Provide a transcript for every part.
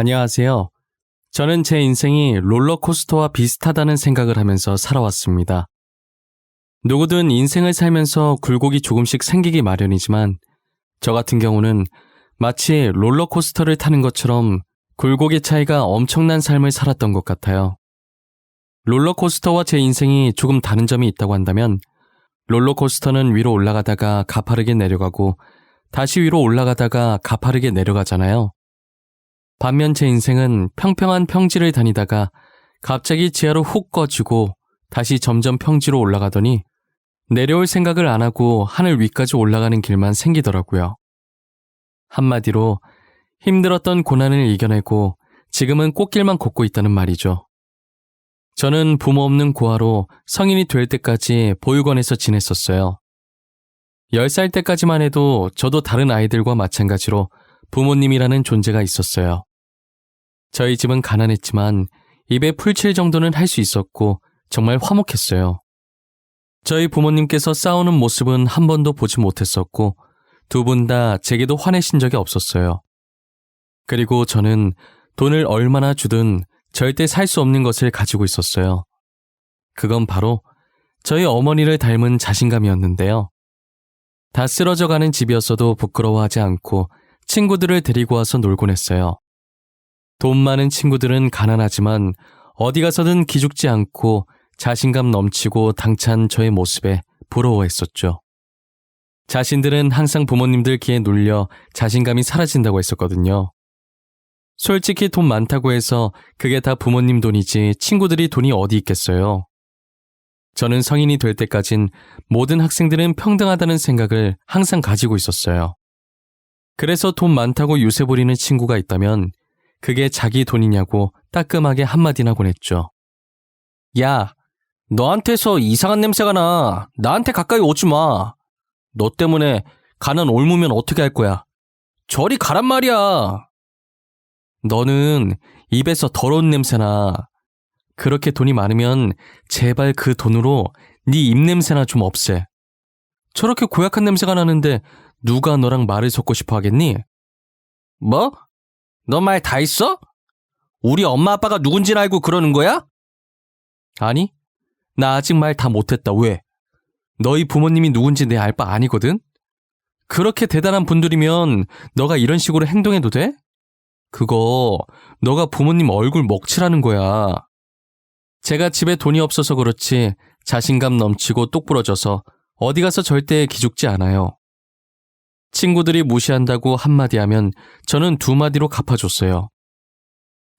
안녕하세요. 저는 제 인생이 롤러코스터와 비슷하다는 생각을 하면서 살아왔습니다. 누구든 인생을 살면서 굴곡이 조금씩 생기기 마련이지만 저 같은 경우는 마치 롤러코스터를 타는 것처럼 굴곡의 차이가 엄청난 삶을 살았던 것 같아요. 롤러코스터와 제 인생이 조금 다른 점이 있다고 한다면 롤러코스터는 위로 올라가다가 가파르게 내려가고 다시 위로 올라가다가 가파르게 내려가잖아요. 반면 제 인생은 평평한 평지를 다니다가 갑자기 지하로 훅 꺼지고 다시 점점 평지로 올라가더니 내려올 생각을 안 하고 하늘 위까지 올라가는 길만 생기더라고요. 한마디로 힘들었던 고난을 이겨내고 지금은 꽃길만 걷고 있다는 말이죠. 저는 부모 없는 고아로 성인이 될 때까지 보육원에서 지냈었어요. 10살 때까지만 해도 저도 다른 아이들과 마찬가지로 부모님이라는 존재가 있었어요. 저희 집은 가난했지만 입에 풀칠 정도는 할 수 있었고 정말 화목했어요. 저희 부모님께서 싸우는 모습은 한 번도 보지 못했었고 두 분 다 제게도 화내신 적이 없었어요. 그리고 저는 돈을 얼마나 주든 절대 살 수 없는 것을 가지고 있었어요. 그건 바로 저희 어머니를 닮은 자신감이었는데요. 다 쓰러져가는 집이었어도 부끄러워하지 않고 친구들을 데리고 와서 놀곤 했어요. 돈 많은 친구들은 가난하지만 어디 가서든 기죽지 않고 자신감 넘치고 당찬 저의 모습에 부러워했었죠. 자신들은 항상 부모님들 기에 눌려 자신감이 사라진다고 했었거든요. 솔직히 돈 많다고 해서 그게 다 부모님 돈이지 친구들이 돈이 어디 있겠어요. 저는 성인이 될 때까진 모든 학생들은 평등하다는 생각을 항상 가지고 있었어요. 그래서 돈 많다고 유세 부리는 친구가 있다면 그게 자기 돈이냐고 따끔하게 한마디나 보냈죠. 야, 너한테서 이상한 냄새가 나. 나한테 가까이 오지 마. 너 때문에 가난 옮으면 어떻게 할 거야? 저리 가란 말이야. 너는 입에서 더러운 냄새나. 그렇게 돈이 많으면 제발 그 돈으로 네 입냄새나 좀 없애. 저렇게 고약한 냄새가 나는데 누가 너랑 말을 섞고 싶어 하겠니? 뭐? 너 말 다 했어? 우리 엄마 아빠가 누군지는 알고 그러는 거야? 아니, 나 아직 말 다 못했다. 왜? 너희 부모님이 누군지 내 알 바 아니거든? 그렇게 대단한 분들이면 너가 이런 식으로 행동해도 돼? 그거 너가 부모님 얼굴 먹칠하는 거야. 제가 집에 돈이 없어서 그렇지 자신감 넘치고 똑부러져서 어디 가서 절대 기죽지 않아요. 친구들이 무시한다고 한마디 하면 저는 두 마디로 갚아줬어요.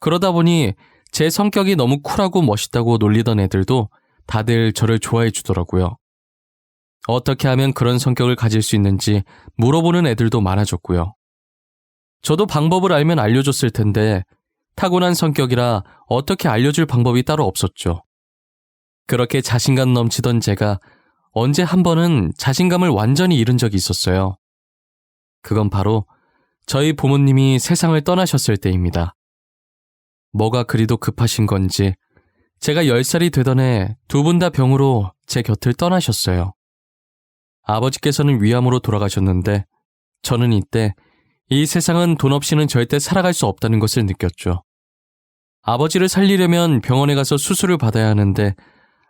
그러다 보니 제 성격이 너무 쿨하고 멋있다고 놀리던 애들도 다들 저를 좋아해 주더라고요. 어떻게 하면 그런 성격을 가질 수 있는지 물어보는 애들도 많아졌고요. 저도 방법을 알면 알려줬을 텐데 타고난 성격이라 어떻게 알려줄 방법이 따로 없었죠. 그렇게 자신감 넘치던 제가 언제 한 번은 자신감을 완전히 잃은 적이 있었어요. 그건 바로 저희 부모님이 세상을 떠나셨을 때입니다. 뭐가 그리도 급하신 건지 제가 10살이 되던 해 두 분 다 병으로 제 곁을 떠나셨어요. 아버지께서는 위암으로 돌아가셨는데 저는 이때 이 세상은 돈 없이는 절대 살아갈 수 없다는 것을 느꼈죠. 아버지를 살리려면 병원에 가서 수술을 받아야 하는데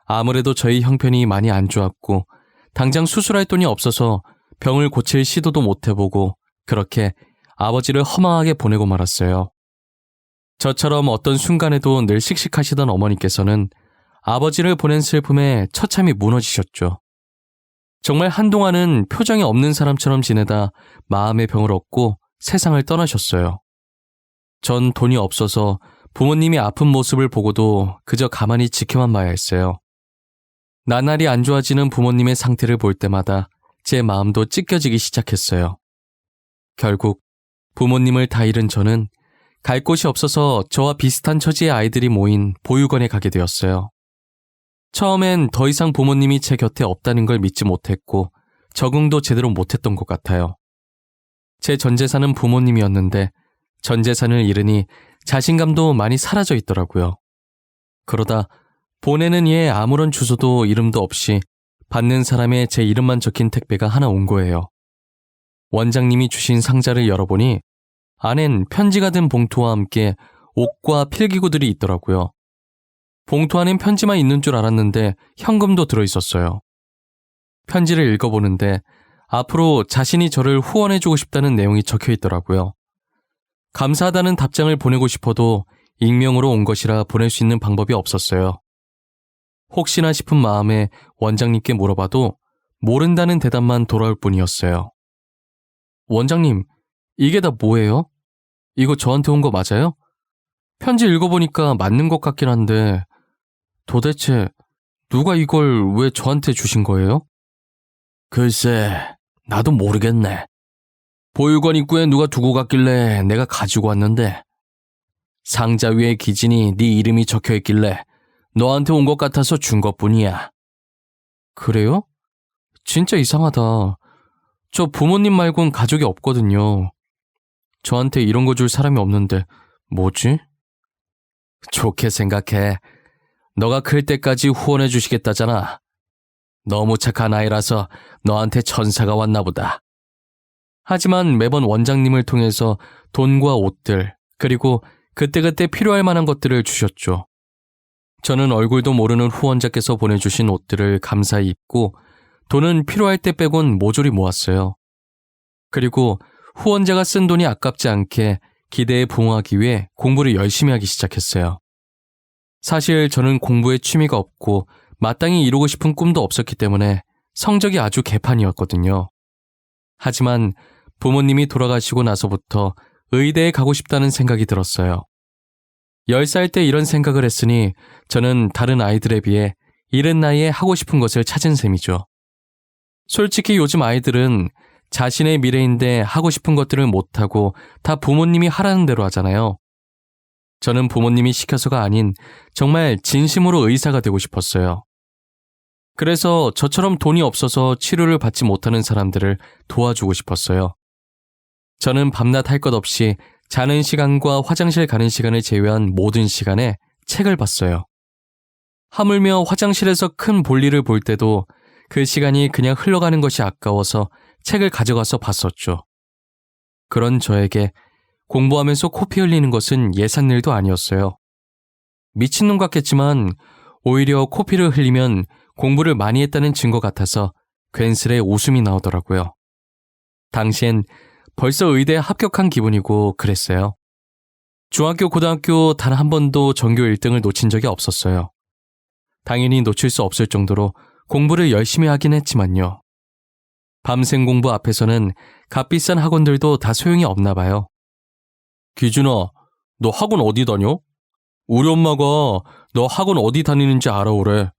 아무래도 저희 형편이 많이 안 좋았고 당장 수술할 돈이 없어서 병을 고칠 시도도 못 해보고 그렇게 아버지를 허망하게 보내고 말았어요. 저처럼 어떤 순간에도 늘 씩씩하시던 어머니께서는 아버지를 보낸 슬픔에 처참히 무너지셨죠. 정말 한동안은 표정이 없는 사람처럼 지내다 마음의 병을 얻고 세상을 떠나셨어요. 전 돈이 없어서 부모님이 아픈 모습을 보고도 그저 가만히 지켜만 봐야 했어요. 나날이 안 좋아지는 부모님의 상태를 볼 때마다 제 마음도 찢겨지기 시작했어요. 결국 부모님을 다 잃은 저는 갈 곳이 없어서 저와 비슷한 처지의 아이들이 모인 보육원에 가게 되었어요. 처음엔 더 이상 부모님이 제 곁에 없다는 걸 믿지 못했고 적응도 제대로 못했던 것 같아요. 제 전 재산은 부모님이었는데 전 재산을 잃으니 자신감도 많이 사라져 있더라고요. 그러다 보내는 이에 아무런 주소도 이름도 없이 받는 사람의 제 이름만 적힌 택배가 하나 온 거예요. 원장님이 주신 상자를 열어보니 안엔 편지가 든 봉투와 함께 옷과 필기구들이 있더라고요. 봉투 안엔 편지만 있는 줄 알았는데 현금도 들어있었어요. 편지를 읽어보는데 앞으로 자신이 저를 후원해주고 싶다는 내용이 적혀 있더라고요. 감사하다는 답장을 보내고 싶어도 익명으로 온 것이라 보낼 수 있는 방법이 없었어요. 혹시나 싶은 마음에 원장님께 물어봐도 모른다는 대답만 돌아올 뿐이었어요. 원장님, 이게 다 뭐예요? 이거 저한테 온 거 맞아요? 편지 읽어보니까 맞는 것 같긴 한데 도대체 누가 이걸 왜 저한테 주신 거예요? 글쎄, 나도 모르겠네. 보육원 입구에 누가 두고 갔길래 내가 가지고 왔는데 상자 위에 기진이 네 이름이 적혀있길래 너한테 온 것 같아서 준 것뿐이야. 그래요? 진짜 이상하다. 저 부모님 말곤 가족이 없거든요. 저한테 이런 거 줄 사람이 없는데 뭐지? 좋게 생각해. 너가 클 때까지 후원해 주시겠다잖아. 너무 착한 아이라서 너한테 천사가 왔나 보다. 하지만 매번 원장님을 통해서 돈과 옷들, 그리고 그때그때 필요할 만한 것들을 주셨죠. 저는 얼굴도 모르는 후원자께서 보내주신 옷들을 감사히 입고 돈은 필요할 때 빼곤 모조리 모았어요. 그리고 후원자가 쓴 돈이 아깝지 않게 기대에 부응하기 위해 공부를 열심히 하기 시작했어요. 사실 저는 공부에 취미가 없고 마땅히 이루고 싶은 꿈도 없었기 때문에 성적이 아주 개판이었거든요. 하지만 부모님이 돌아가시고 나서부터 의대에 가고 싶다는 생각이 들었어요. 10살 때 이런 생각을 했으니 저는 다른 아이들에 비해 이른 나이에 하고 싶은 것을 찾은 셈이죠. 솔직히 요즘 아이들은 자신의 미래인데 하고 싶은 것들을 못하고 다 부모님이 하라는 대로 하잖아요. 저는 부모님이 시켜서가 아닌 정말 진심으로 의사가 되고 싶었어요. 그래서 저처럼 돈이 없어서 치료를 받지 못하는 사람들을 도와주고 싶었어요. 저는 밤낮 할 것 없이 자는 시간과 화장실 가는 시간을 제외한 모든 시간에 책을 봤어요. 하물며 화장실에서 큰 볼일을 볼 때도 그 시간이 그냥 흘러가는 것이 아까워서 책을 가져가서 봤었죠. 그런 저에게 공부하면서 코피 흘리는 것은 예산 일도 아니었어요. 미친놈 같겠지만 오히려 코피를 흘리면 공부를 많이 했다는 증거 같아서 괜스레 웃음이 나오더라고요. 당시엔 벌써 의대에 합격한 기분이고 그랬어요. 중학교, 고등학교 단 한 번도 전교 1등을 놓친 적이 없었어요. 당연히 놓칠 수 없을 정도로 공부를 열심히 하긴 했지만요. 밤샘 공부 앞에서는 값비싼 학원들도 다 소용이 없나 봐요. 기준아, 너 학원 어디 다녀? 우리 엄마가 너 학원 어디 다니는지 알아오래.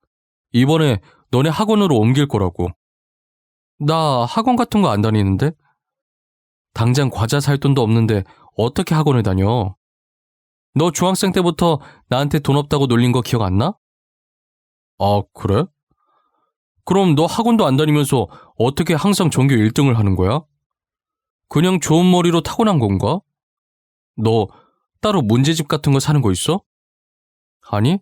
이번에 너네 학원으로 옮길 거라고. 나 학원 같은 거 안 다니는데? 당장 과자 살 돈도 없는데 어떻게 학원을 다녀? 너 중학생 때부터 나한테 돈 없다고 놀린 거 기억 안 나? 아, 그래? 그럼 너 학원도 안 다니면서 어떻게 항상 전교 1등을 하는 거야? 그냥 좋은 머리로 타고난 건가? 너 따로 문제집 같은 거 사는 거 있어? 아니,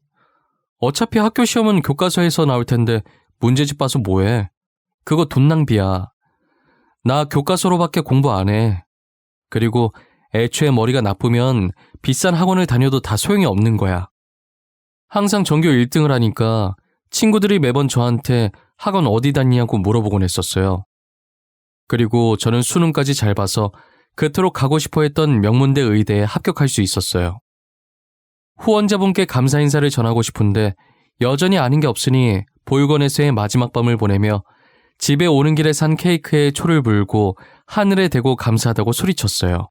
어차피 학교 시험은 교과서에서 나올 텐데 문제집 봐서 뭐해? 그거 돈 낭비야. 나 교과서로밖에 공부 안 해. 그리고 애초에 머리가 나쁘면 비싼 학원을 다녀도 다 소용이 없는 거야. 항상 전교 1등을 하니까 친구들이 매번 저한테 학원 어디 다니냐고 물어보곤 했었어요. 그리고 저는 수능까지 잘 봐서 그토록 가고 싶어 했던 명문대 의대에 합격할 수 있었어요. 후원자분께 감사 인사를 전하고 싶은데 여전히 아는 게 없으니 보육원에서의 마지막 밤을 보내며 집에 오는 길에 산 케이크에 초를 불고 하늘에 대고 감사하다고 소리쳤어요.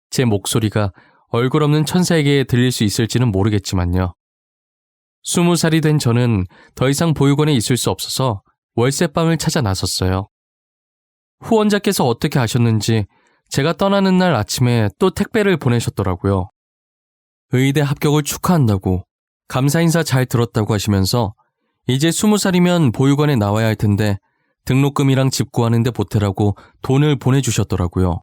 제 목소리가 얼굴 없는 천사에게 들릴 수 있을지는 모르겠지만요. 20살이 된 저는 더 이상 보육원에 있을 수 없어서 월세방을 찾아 나섰어요. 후원자께서 어떻게 아셨는지 제가 떠나는 날 아침에 또 택배를 보내셨더라고요. 의대 합격을 축하한다고, 감사 인사 잘 들었다고 하시면서 이제 20살이면 보육원에 나와야 할 텐데 등록금이랑 집 구하는 데 보태라고 돈을 보내주셨더라고요.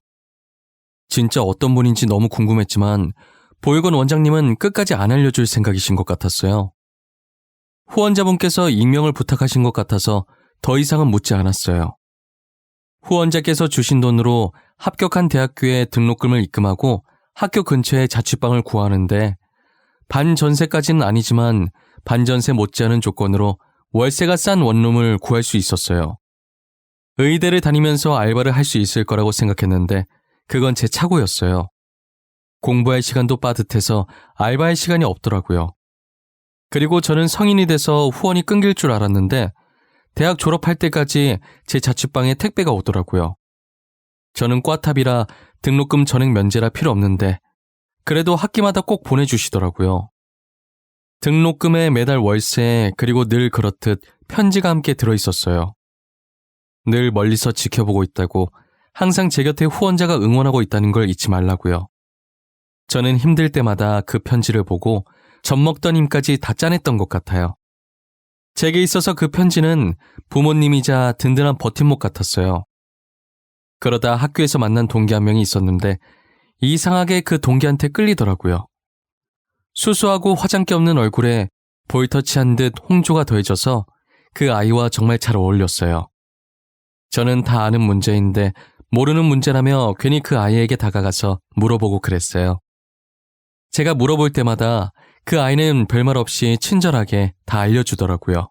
진짜 어떤 분인지 너무 궁금했지만 보육원 원장님은 끝까지 안 알려줄 생각이신 것 같았어요. 후원자분께서 익명을 부탁하신 것 같아서 더 이상은 묻지 않았어요. 후원자께서 주신 돈으로 합격한 대학교에 등록금을 입금하고 학교 근처에 자취방을 구하는데 반전세까지는 아니지만 반전세 못지않은 조건으로 월세가 싼 원룸을 구할 수 있었어요. 의대를 다니면서 알바를 할 수 있을 거라고 생각했는데 그건 제 착오였어요. 공부할 시간도 빠듯해서 알바할 시간이 없더라고요. 그리고 저는 성인이 돼서 후원이 끊길 줄 알았는데 대학 졸업할 때까지 제 자취방에 택배가 오더라고요. 저는 꽈탑이라 등록금 전액 면제라 필요 없는데 그래도 학기마다 꼭 보내주시더라고요. 등록금에 매달 월세 그리고 늘 그렇듯 편지가 함께 들어있었어요. 늘 멀리서 지켜보고 있다고 항상 제 곁에 후원자가 응원하고 있다는 걸 잊지 말라고요. 저는 힘들 때마다 그 편지를 보고 젖먹던 힘까지 다 짜냈던 것 같아요. 제게 있어서 그 편지는 부모님이자 든든한 버팀목 같았어요. 그러다 학교에서 만난 동기 한 명이 있었는데 이상하게 그 동기한테 끌리더라고요. 수수하고 화장기 없는 얼굴에 볼터치한 듯 홍조가 더해져서 그 아이와 정말 잘 어울렸어요. 저는 다 아는 문제인데 모르는 문제라며 괜히 그 아이에게 다가가서 물어보고 그랬어요. 제가 물어볼 때마다 그 아이는 별말 없이 친절하게 다 알려주더라고요.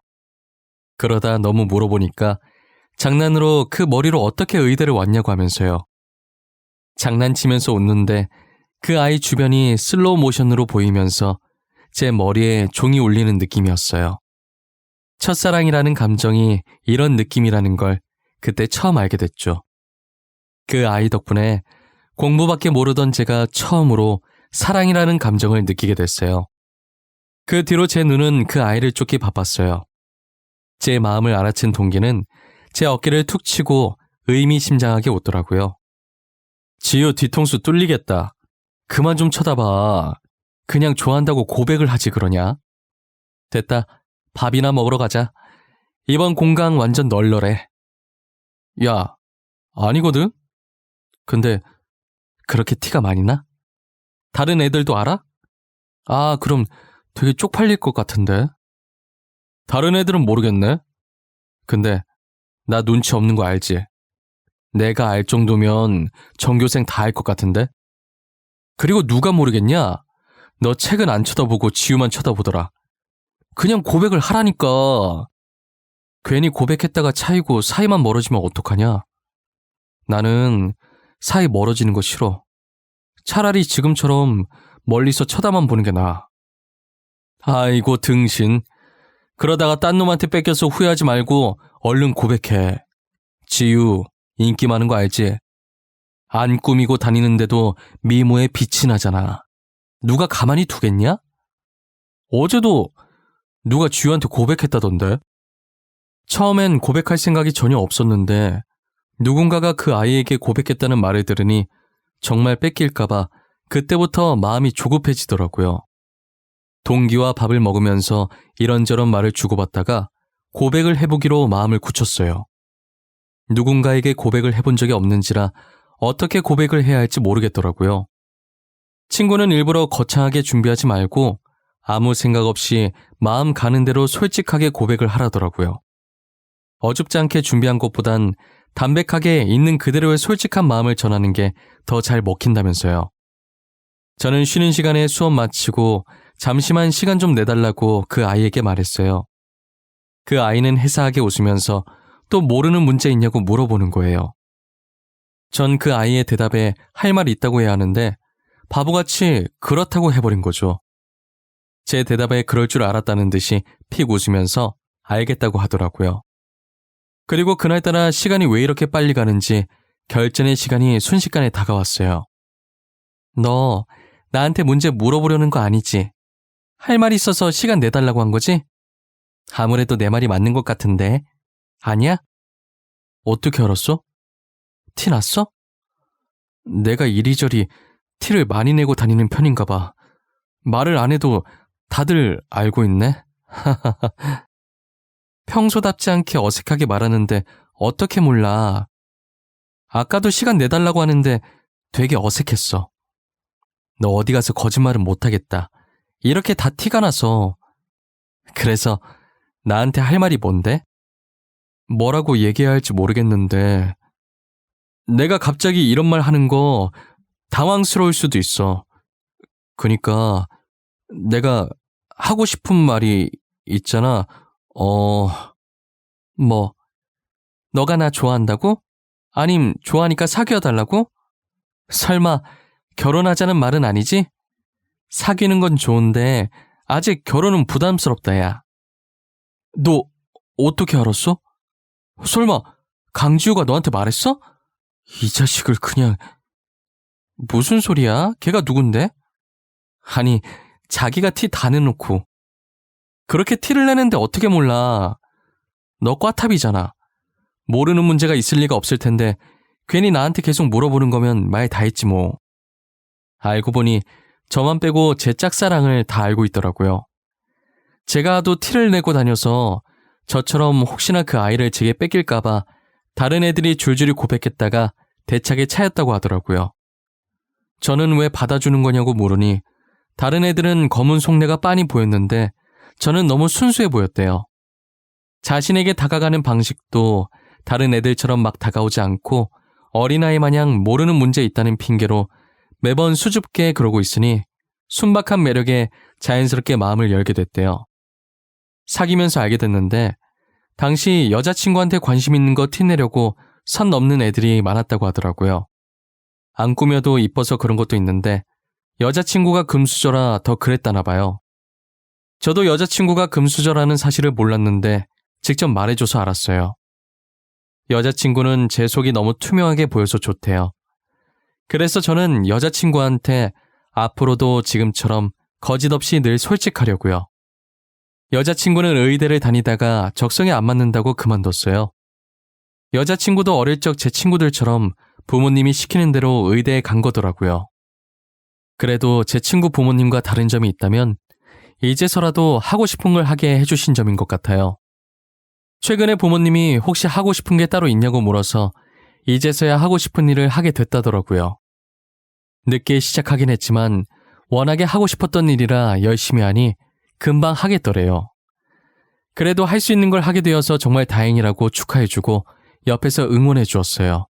그러다 너무 물어보니까 장난으로 그 머리로 어떻게 의대를 왔냐고 하면서요. 장난치면서 웃는데 그 아이 주변이 슬로우 모션으로 보이면서 제 머리에 종이 울리는 느낌이었어요. 첫사랑이라는 감정이 이런 느낌이라는 걸 그때 처음 알게 됐죠. 그 아이 덕분에 공부밖에 모르던 제가 처음으로 사랑이라는 감정을 느끼게 됐어요. 그 뒤로 제 눈은 그 아이를 쫓기 바빴어요. 제 마음을 알아챈 동기는 제 어깨를 툭 치고 의미심장하게 웃더라고요. 지효 뒤통수 뚫리겠다. 그만 좀 쳐다봐. 그냥 좋아한다고 고백을 하지 그러냐? 됐다. 밥이나 먹으러 가자. 이번 공강 완전 널널해. 야, 아니거든? 근데 그렇게 티가 많이 나? 다른 애들도 알아? 아, 그럼 되게 쪽팔릴 것 같은데. 다른 애들은 모르겠네. 근데 나 눈치 없는 거 알지? 내가 알 정도면 전교생 다 알 것 같은데? 그리고 누가 모르겠냐? 너 책은 안 쳐다보고 지우만 쳐다보더라. 그냥 고백을 하라니까. 괜히 고백했다가 차이고 사이만 멀어지면 어떡하냐? 나는 사이 멀어지는 거 싫어. 차라리 지금처럼 멀리서 쳐다만 보는 게 나아. 아이고 등신. 그러다가 딴 놈한테 뺏겨서 후회하지 말고 얼른 고백해. 지유, 인기 많은 거 알지? 안 꾸미고 다니는데도 미모에 빛이 나잖아. 누가 가만히 두겠냐? 어제도 누가 지유한테 고백했다던데? 처음엔 고백할 생각이 전혀 없었는데 누군가가 그 아이에게 고백했다는 말을 들으니 정말 뺏길까봐 그때부터 마음이 조급해지더라고요. 동기와 밥을 먹으면서 이런저런 말을 주고받다가 고백을 해보기로 마음을 굳혔어요. 누군가에게 고백을 해본 적이 없는지라 어떻게 고백을 해야 할지 모르겠더라고요. 친구는 일부러 거창하게 준비하지 말고 아무 생각 없이 마음 가는 대로 솔직하게 고백을 하라더라고요. 어줍지 않게 준비한 것보단 담백하게 있는 그대로의 솔직한 마음을 전하는 게 더 잘 먹힌다면서요. 저는 쉬는 시간에 수업 마치고 잠시만 시간 좀 내달라고 그 아이에게 말했어요. 그 아이는 해사하게 웃으면서 또 모르는 문제 있냐고 물어보는 거예요. 전 그 아이의 대답에 할 말이 있다고 해야 하는데 바보같이 그렇다고 해버린 거죠. 제 대답에 그럴 줄 알았다는 듯이 픽 웃으면서 알겠다고 하더라고요. 그리고 그날따라 시간이 왜 이렇게 빨리 가는지 결전의 시간이 순식간에 다가왔어요. 너 나한테 문제 물어보려는 거 아니지? 할 말 있어서 시간 내달라고 한 거지? 아무래도 내 말이 맞는 것 같은데. 아니야? 어떻게 알았어? 티 났어? 내가 이리저리 티를 많이 내고 다니는 편인가 봐. 말을 안 해도 다들 알고 있네? 평소답지 않게 어색하게 말하는데 어떻게 몰라. 아까도 시간 내달라고 하는데 되게 어색했어. 너 어디 가서 거짓말은 못하겠다. 이렇게 다 티가 나서. 그래서 나한테 할 말이 뭔데? 뭐라고 얘기해야 할지 모르겠는데 내가 갑자기 이런 말 하는 거 당황스러울 수도 있어. 그니까 내가 하고 싶은 말이 있잖아. 뭐, 너가 나 좋아한다고? 아님 좋아하니까 사귀어달라고? 설마 결혼하자는 말은 아니지? 사귀는 건 좋은데 아직 결혼은 부담스럽다, 야. 너 어떻게 알았어? 설마 강지우가 너한테 말했어? 이 자식을 그냥... 무슨 소리야? 걔가 누군데? 아니, 자기가 티 다 내놓고. 그렇게 티를 내는데 어떻게 몰라. 너 꽈탑이잖아. 모르는 문제가 있을 리가 없을 텐데 괜히 나한테 계속 물어보는 거면 말 다 했지 뭐. 알고 보니 저만 빼고 제 짝사랑을 다 알고 있더라고요. 제가 하도 티를 내고 다녀서 저처럼 혹시나 그 아이를 제게 뺏길까봐 다른 애들이 줄줄이 고백했다가 대차게 차였다고 하더라고요. 저는 왜 받아주는 거냐고 물으니 다른 애들은 검은 속내가 빤히 보였는데 저는 너무 순수해 보였대요. 자신에게 다가가는 방식도 다른 애들처럼 막 다가오지 않고 어린아이 마냥 모르는 문제 있다는 핑계로 매번 수줍게 그러고 있으니 순박한 매력에 자연스럽게 마음을 열게 됐대요. 사귀면서 알게 됐는데 당시 여자친구한테 관심 있는 거 티내려고 선 넘는 애들이 많았다고 하더라고요. 안 꾸며도 이뻐서 그런 것도 있는데 여자친구가 금수저라 더 그랬다나 봐요. 저도 여자친구가 금수저라는 사실을 몰랐는데 직접 말해줘서 알았어요. 여자친구는 제 속이 너무 투명하게 보여서 좋대요. 그래서 저는 여자친구한테 앞으로도 지금처럼 거짓없이 늘 솔직하려고요. 여자친구는 의대를 다니다가 적성에 안 맞는다고 그만뒀어요. 여자친구도 어릴 적 제 친구들처럼 부모님이 시키는 대로 의대에 간 거더라고요. 그래도 제 친구 부모님과 다른 점이 있다면 이제서라도 하고 싶은 걸 하게 해주신 점인 것 같아요. 최근에 부모님이 혹시 하고 싶은 게 따로 있냐고 물어서 이제서야 하고 싶은 일을 하게 됐다더라고요. 늦게 시작하긴 했지만 워낙에 하고 싶었던 일이라 열심히 하니 금방 하겠더래요. 그래도 할 수 있는 걸 하게 되어서 정말 다행이라고 축하해주고 옆에서 응원해 주었어요.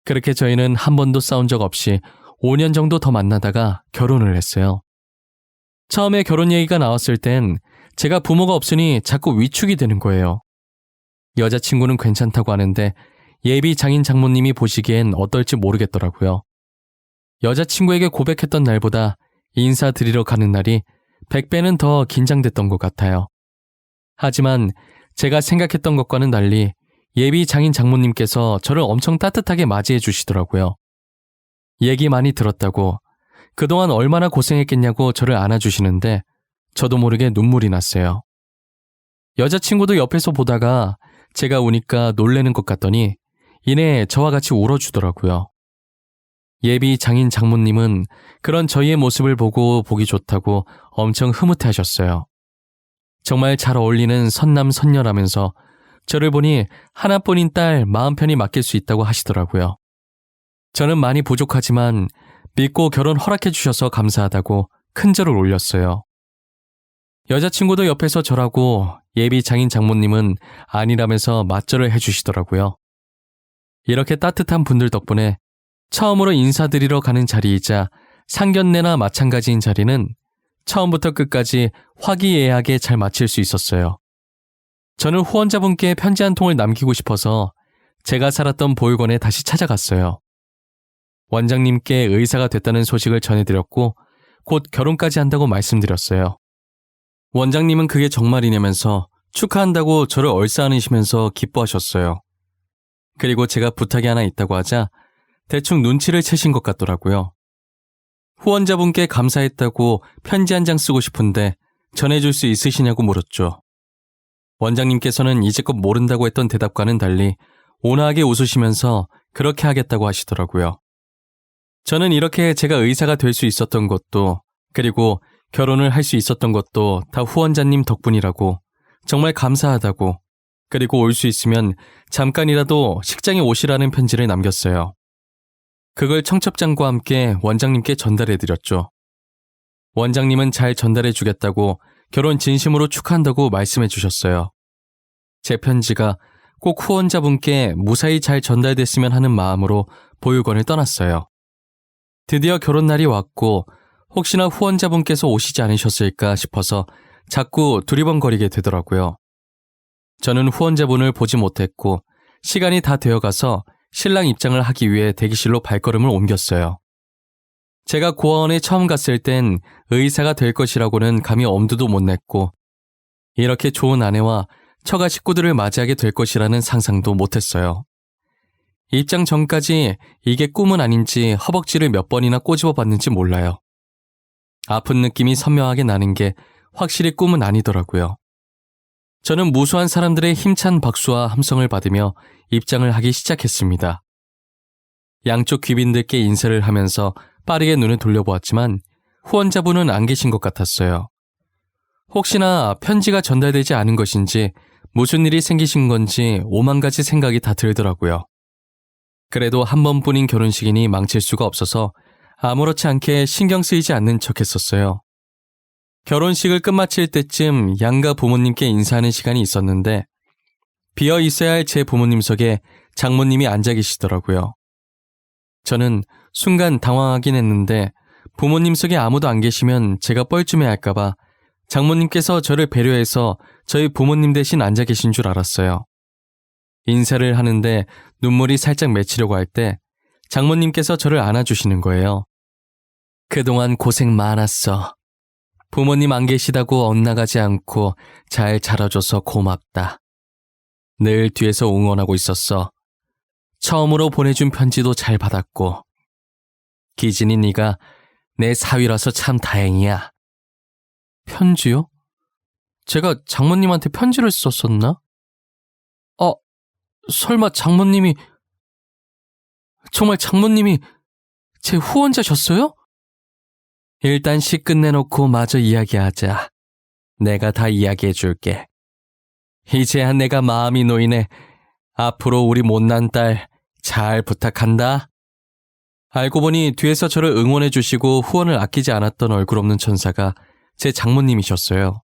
그렇게 저희는 한 번도 싸운 적 없이 5년 정도 더 만나다가 결혼을 했어요. 처음에 결혼 얘기가 나왔을 땐 제가 부모가 없으니 자꾸 위축이 되는 거예요. 여자친구는 괜찮다고 하는데 예비 장인 장모님이 보시기엔 어떨지 모르겠더라고요. 여자친구에게 고백했던 날보다 인사드리러 가는 날이 100배는 더 긴장됐던 것 같아요. 하지만 제가 생각했던 것과는 달리 예비 장인 장모님께서 저를 엄청 따뜻하게 맞이해 주시더라고요. 얘기 많이 들었다고, 그동안 얼마나 고생했겠냐고 저를 안아주시는데 저도 모르게 눈물이 났어요. 여자친구도 옆에서 보다가 제가 우니까 놀래는 것 같더니 이내 저와 같이 울어주더라고요. 예비 장인 장모님은 그런 저희의 모습을 보고 보기 좋다고 엄청 흐뭇해하셨어요. 정말 잘 어울리는 선남 선녀라면서 저를 보니 하나뿐인 딸 마음 편히 맡길 수 있다고 하시더라고요. 저는 많이 부족하지만 믿고 결혼 허락해 주셔서 감사하다고 큰절을 올렸어요. 여자친구도 옆에서 저라고 예비 장인 장모님은 아니라면서 맞절을 해주시더라고요. 이렇게 따뜻한 분들 덕분에 처음으로 인사드리러 가는 자리이자 상견례나 마찬가지인 자리는 처음부터 끝까지 화기애애하게 잘 마칠 수 있었어요. 저는 후원자분께 편지 한 통을 남기고 싶어서 제가 살았던 보육원에 다시 찾아갔어요. 원장님께 의사가 됐다는 소식을 전해드렸고 곧 결혼까지 한다고 말씀드렸어요. 원장님은 그게 정말이냐면서 축하한다고 저를 얼싸안으시면서 기뻐하셨어요. 그리고 제가 부탁이 하나 있다고 하자 대충 눈치를 채신 것 같더라고요. 후원자분께 감사했다고 편지 한 장 쓰고 싶은데 전해줄 수 있으시냐고 물었죠. 원장님께서는 이제껏 모른다고 했던 대답과는 달리 온화하게 웃으시면서 그렇게 하겠다고 하시더라고요. 저는 이렇게 제가 의사가 될 수 있었던 것도 그리고 결혼을 할 수 있었던 것도 다 후원자님 덕분이라고 정말 감사하다고 그리고 올 수 있으면 잠깐이라도 식장에 오시라는 편지를 남겼어요. 그걸 청첩장과 함께 원장님께 전달해드렸죠. 원장님은 잘 전달해주겠다고 결혼 진심으로 축하한다고 말씀해 주셨어요. 제 편지가 꼭 후원자분께 무사히 잘 전달됐으면 하는 마음으로 보육원을 떠났어요. 드디어 결혼날이 왔고 혹시나 후원자분께서 오시지 않으셨을까 싶어서 자꾸 두리번거리게 되더라고요. 저는 후원자분을 보지 못했고 시간이 다 되어가서 신랑 입장을 하기 위해 대기실로 발걸음을 옮겼어요. 제가 고아원에 처음 갔을 땐 의사가 될 것이라고는 감히 엄두도 못 냈고 이렇게 좋은 아내와 처가 식구들을 맞이하게 될 것이라는 상상도 못했어요. 입장 전까지 이게 꿈은 아닌지 허벅지를 몇 번이나 꼬집어 봤는지 몰라요. 아픈 느낌이 선명하게 나는 게 확실히 꿈은 아니더라고요. 저는 무수한 사람들의 힘찬 박수와 함성을 받으며 입장을 하기 시작했습니다. 양쪽 귀빈들께 인사를 하면서 빠르게 눈을 돌려보았지만 후원자분은 안 계신 것 같았어요. 혹시나 편지가 전달되지 않은 것인지 무슨 일이 생기신 건지 5만 가지 생각이 다 들더라고요. 그래도 한 번뿐인 결혼식이니 망칠 수가 없어서 아무렇지 않게 신경 쓰이지 않는 척했었어요. 결혼식을 끝마칠 때쯤 양가 부모님께 인사하는 시간이 있었는데 비어 있어야 할 제 부모님석에 장모님이 앉아 계시더라고요. 저는 순간 당황하긴 했는데 부모님석에 아무도 안 계시면 제가 뻘쭘해할까봐 장모님께서 저를 배려해서 저희 부모님 대신 앉아 계신 줄 알았어요. 인사를 하는데 눈물이 살짝 맺히려고 할 때 장모님께서 저를 안아주시는 거예요. 그동안 고생 많았어. 부모님 안 계시다고 엇나가지 않고 잘 자라줘서 고맙다. 늘 뒤에서 응원하고 있었어. 처음으로 보내준 편지도 잘 받았고. 기진이 네가 내 사위라서 참 다행이야. 편지요? 제가 장모님한테 편지를 썼었나? 설마 장모님이... 정말 장모님이 제 후원자셨어요? 일단 시 끝내놓고 마저 이야기하자. 내가 다 이야기해줄게. 이제야 내가 마음이 놓이네. 앞으로 우리 못난 딸 잘 부탁한다. 알고 보니 뒤에서 저를 응원해주시고 후원을 아끼지 않았던 얼굴 없는 천사가 제 장모님이셨어요.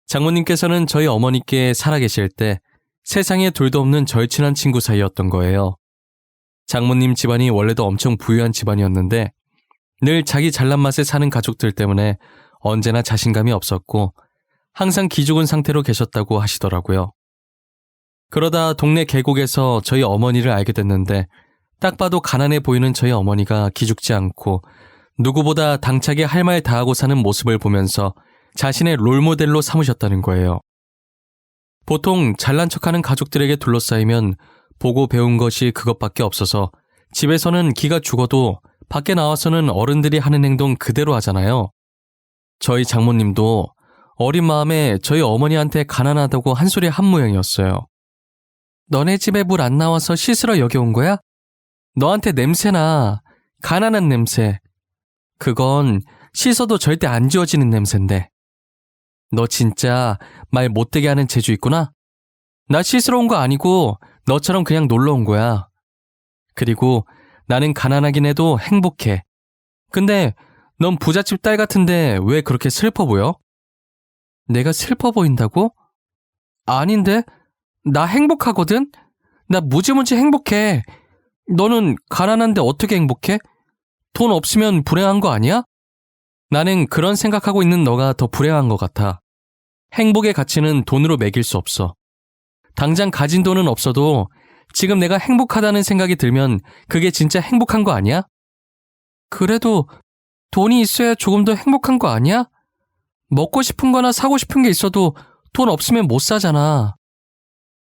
장모님께서는 저희 어머니께 살아계실 때 세상에 둘도 없는 절친한 친구 사이였던 거예요. 장모님 집안이 원래도 엄청 부유한 집안이었는데 늘 자기 잘난 맛에 사는 가족들 때문에 언제나 자신감이 없었고 항상 기죽은 상태로 계셨다고 하시더라고요. 그러다 동네 계곡에서 저희 어머니를 알게 됐는데 딱 봐도 가난해 보이는 저희 어머니가 기죽지 않고 누구보다 당차게 할 말 다하고 사는 모습을 보면서 자신의 롤모델로 삼으셨다는 거예요. 보통 잘난 척하는 가족들에게 둘러싸이면 보고 배운 것이 그것밖에 없어서 집에서는 기가 죽어도 밖에 나와서는 어른들이 하는 행동 그대로 하잖아요. 저희 장모님도 어린 마음에 저희 어머니한테 가난하다고 한 소리 한 모양이었어요. 너네 집에 물 안 나와서 씻으러 여기 온 거야? 너한테 냄새나. 가난한 냄새. 그건 씻어도 절대 안 지워지는 냄새인데. 너 진짜 말 못되게 하는 재주 있구나? 나 씻으러 온 거 아니고 너처럼 그냥 놀러 온 거야. 그리고 나는 가난하긴 해도 행복해. 근데 넌 부잣집 딸 같은데 왜 그렇게 슬퍼 보여? 내가 슬퍼 보인다고? 아닌데? 나 행복하거든? 나 무지무지 행복해. 너는 가난한데 어떻게 행복해? 돈 없으면 불행한 거 아니야? 나는 그런 생각하고 있는 너가 더 불행한 것 같아. 행복의 가치는 돈으로 매길 수 없어. 당장 가진 돈은 없어도 지금 내가 행복하다는 생각이 들면 그게 진짜 행복한 거 아니야? 그래도 돈이 있어야 조금 더 행복한 거 아니야? 먹고 싶은 거나 사고 싶은 게 있어도 돈 없으면 못 사잖아.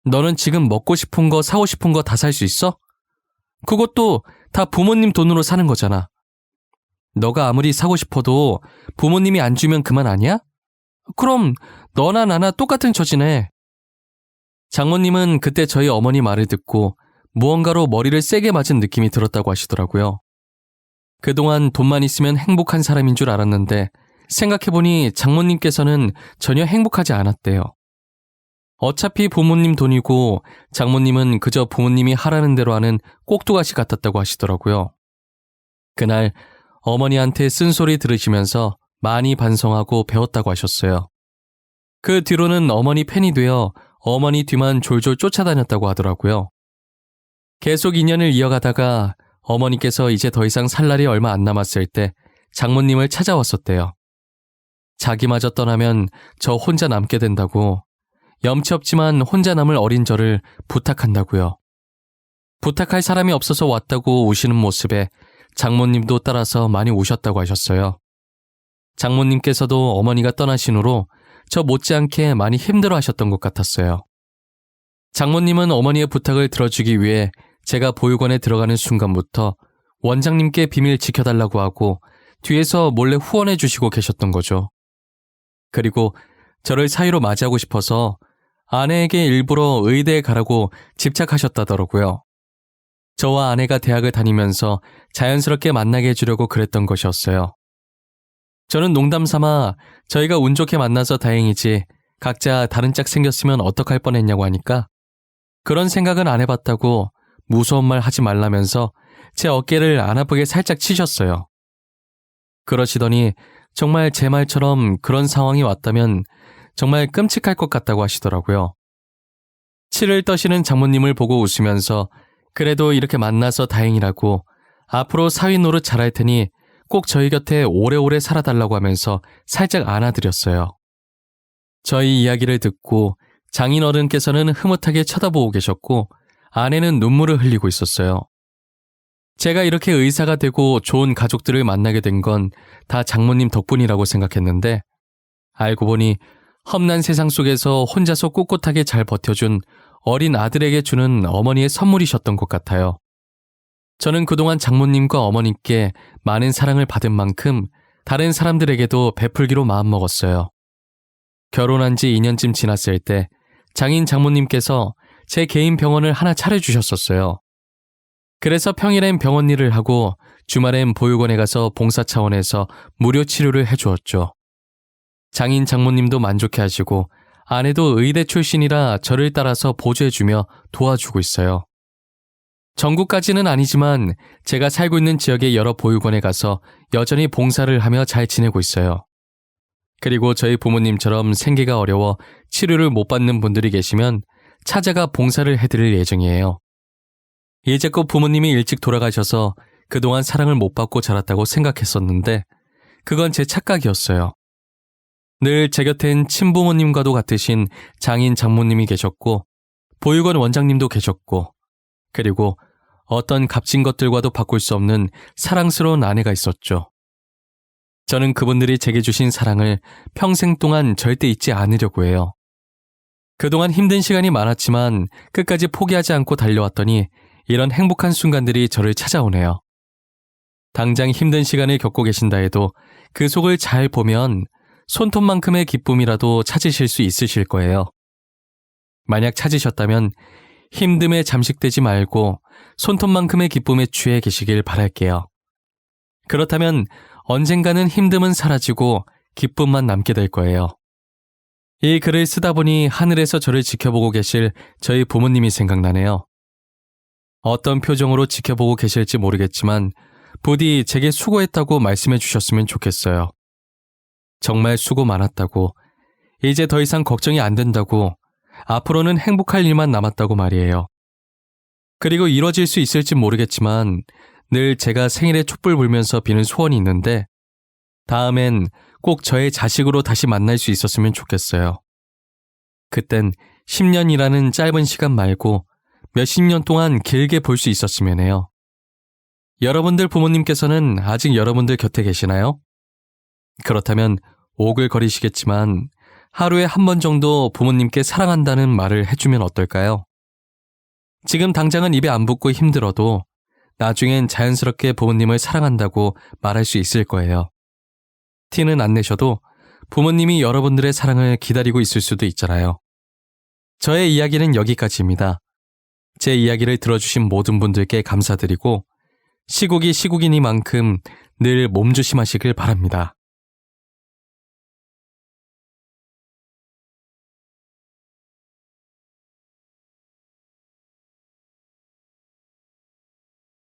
너는 지금 먹고 싶은 거, 사고 싶은 거 다 살 수 있어? 그것도 다 부모님 돈으로 사는 거잖아. 너가 아무리 사고 싶어도 부모님이 안 주면 그만 아니야? 그럼 너나 나나 똑같은 처지네. 장모님은 그때 저희 어머니 말을 듣고 무언가로 머리를 세게 맞은 느낌이 들었다고 하시더라고요. 그동안 돈만 있으면 행복한 사람인 줄 알았는데 생각해보니 장모님께서는 전혀 행복하지 않았대요. 어차피 부모님 돈이고 장모님은 그저 부모님이 하라는 대로 하는 꼭두가시 같았다고 하시더라고요. 그날 어머니한테 쓴소리 들으시면서 많이 반성하고 배웠다고 하셨어요. 그 뒤로는 어머니 팬이 되어 어머니 뒤만 졸졸 쫓아다녔다고 하더라고요. 계속 인연을 이어가다가 어머니께서 이제 더 이상 살 날이 얼마 안 남았을 때 장모님을 찾아왔었대요. 자기마저 떠나면 저 혼자 남게 된다고, 염치 없지만 혼자 남을 어린 저를 부탁한다고요. 부탁할 사람이 없어서 왔다고 우시는 모습에 장모님도 따라서 많이 우셨다고 하셨어요. 장모님께서도 어머니가 떠나신 후로 저 못지않게 많이 힘들어하셨던 것 같았어요. 장모님은 어머니의 부탁을 들어주기 위해 제가 보육원에 들어가는 순간부터 원장님께 비밀 지켜달라고 하고 뒤에서 몰래 후원해 주시고 계셨던 거죠. 그리고 저를 사위로 맞이하고 싶어서 아내에게 일부러 의대에 가라고 집착하셨다더라고요. 저와 아내가 대학을 다니면서 자연스럽게 만나게 해주려고 그랬던 것이었어요. 저는 농담 삼아 저희가 운 좋게 만나서 다행이지 각자 다른 짝 생겼으면 어떡할 뻔했냐고 하니까 그런 생각은 안 해봤다고 무서운 말 하지 말라면서 제 어깨를 안 아프게 살짝 치셨어요. 그러시더니 정말 제 말처럼 그런 상황이 왔다면 정말 끔찍할 것 같다고 하시더라고요. 치를 떠시는 장모님을 보고 웃으면서 그래도 이렇게 만나서 다행이라고 앞으로 사위 노릇 잘할 테니 꼭 저희 곁에 오래오래 살아달라고 하면서 살짝 안아드렸어요. 저희 이야기를 듣고 장인어른께서는 흐뭇하게 쳐다보고 계셨고 아내는 눈물을 흘리고 있었어요. 제가 이렇게 의사가 되고 좋은 가족들을 만나게 된 건 다 장모님 덕분이라고 생각했는데 알고 보니 험난 세상 속에서 혼자서 꿋꿋하게 잘 버텨준 어린 아들에게 주는 어머니의 선물이셨던 것 같아요. 저는 그동안 장모님과 어머님께 많은 사랑을 받은 만큼 다른 사람들에게도 베풀기로 마음먹었어요. 결혼한 지 2년쯤 지났을 때 장인 장모님께서 제 개인 병원을 하나 차려주셨었어요. 그래서 평일엔 병원 일을 하고 주말엔 보육원에 가서 봉사 차원에서 무료 치료를 해주었죠. 장인 장모님도 만족해 하시고 아내도 의대 출신이라 저를 따라서 보조해주며 도와주고 있어요. 전국까지는 아니지만 제가 살고 있는 지역의 여러 보육원에 가서 여전히 봉사를 하며 잘 지내고 있어요. 그리고 저희 부모님처럼 생계가 어려워 치료를 못 받는 분들이 계시면 찾아가 봉사를 해드릴 예정이에요. 이제껏 부모님이 일찍 돌아가셔서 그동안 사랑을 못 받고 자랐다고 생각했었는데 그건 제 착각이었어요. 늘 제 곁엔 친부모님과도 같으신 장인 장모님이 계셨고 보육원 원장님도 계셨고 그리고 어떤 값진 것들과도 바꿀 수 없는 사랑스러운 아내가 있었죠. 저는 그분들이 제게 주신 사랑을 평생 동안 절대 잊지 않으려고 해요. 그동안 힘든 시간이 많았지만 끝까지 포기하지 않고 달려왔더니 이런 행복한 순간들이 저를 찾아오네요. 당장 힘든 시간을 겪고 계신다 해도 그 속을 잘 보면 손톱만큼의 기쁨이라도 찾으실 수 있으실 거예요. 만약 찾으셨다면 힘듦에 잠식되지 말고 손톱만큼의 기쁨에 취해 계시길 바랄게요. 그렇다면 언젠가는 힘듦은 사라지고 기쁨만 남게 될 거예요. 이 글을 쓰다 보니 하늘에서 저를 지켜보고 계실 저희 부모님이 생각나네요. 어떤 표정으로 지켜보고 계실지 모르겠지만 부디 제게 수고했다고 말씀해 주셨으면 좋겠어요. 정말 수고 많았다고, 이제 더 이상 걱정이 안 된다고, 앞으로는 행복할 일만 남았다고 말이에요. 그리고 이뤄질 수 있을지 모르겠지만 늘 제가 생일에 촛불 불면서 비는 소원이 있는데 다음엔 꼭 저의 자식으로 다시 만날 수 있었으면 좋겠어요. 그땐 10년이라는 짧은 시간 말고 몇십 년 동안 길게 볼 수 있었으면 해요. 여러분들 부모님께서는 아직 여러분들 곁에 계시나요? 그렇다면 오글거리시겠지만 하루에 한 번 정도 부모님께 사랑한다는 말을 해주면 어떨까요? 지금 당장은 입에 안 붙고 힘들어도 나중엔 자연스럽게 부모님을 사랑한다고 말할 수 있을 거예요. 티는 안 내셔도 부모님이 여러분들의 사랑을 기다리고 있을 수도 있잖아요. 저의 이야기는 여기까지입니다. 제 이야기를 들어주신 모든 분들께 감사드리고 시국이 시국이니만큼 늘 몸조심하시길 바랍니다.